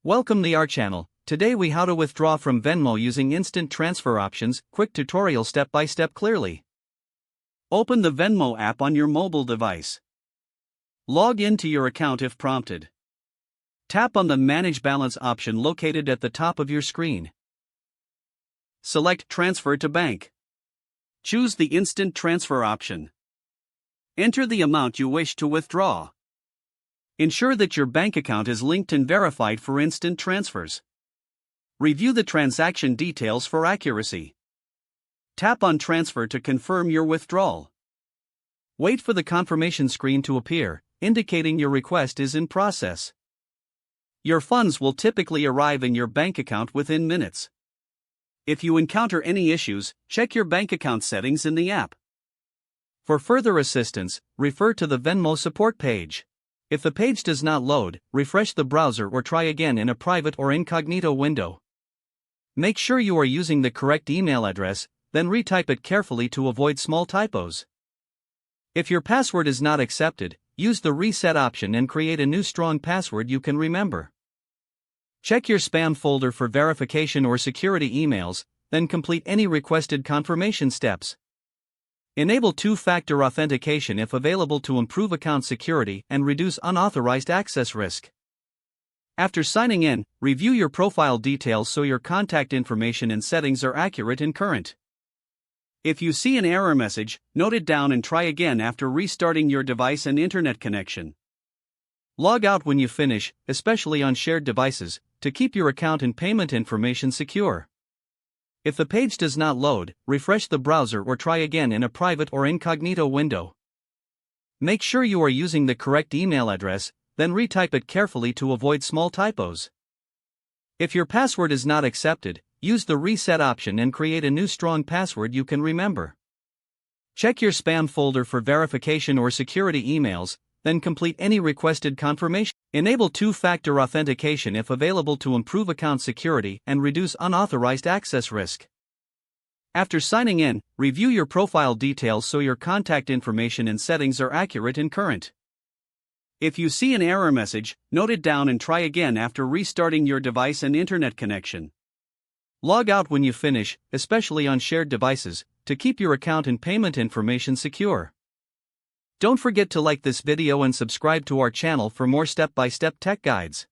Welcome to our channel. Today we how to withdraw from Venmo using instant transfer options. Quick tutorial step by step clearly. Open the Venmo app on your mobile device. Log into your account if prompted. Tap on the Manage Balance option located at the top of your screen. Select Transfer to Bank. Choose the Instant Transfer option. Enter the amount you wish to withdraw. Ensure that your bank account is linked and verified for instant transfers. Review the transaction details for accuracy. Tap on Transfer to confirm your withdrawal. Wait for the confirmation screen to appear, indicating your request is in process. Your funds will typically arrive in your bank account within minutes. If you encounter any issues, check your bank account settings in the app. For further assistance, refer to the Venmo support page. If the page does not load, refresh the browser or try again in a private or incognito window. Make sure you are using the correct email address, then retype it carefully to avoid small typos. If your password is not accepted, use the reset option and create a new strong password you can remember. Check your spam folder for verification or security emails, then complete any requested confirmation steps. Enable two-factor authentication if available to improve account security and reduce unauthorized access risk. After signing in, review your profile details so your contact information and settings are accurate and current. If you see an error message, note it down and try again after restarting your device and internet connection. Log out when you finish, especially on shared devices, to keep your account and payment information secure. If the page does not load, refresh the browser or try again in a private or incognito window. Make sure you are using the correct email address, then retype it carefully to avoid small typos. If your password is not accepted, use the reset option and create a new strong password you can remember. Check your spam folder for verification or security emails, then complete any requested confirmation. Enable two-factor authentication if available to improve account security and reduce unauthorized access risk. After signing in, review your profile details so your contact information and settings are accurate and current. If you see an error message, note it down and try again after restarting your device and internet connection. Log out when you finish, especially on shared devices, to keep your account and payment information secure. Don't forget to like this video and subscribe to our channel for more step-by-step tech guides.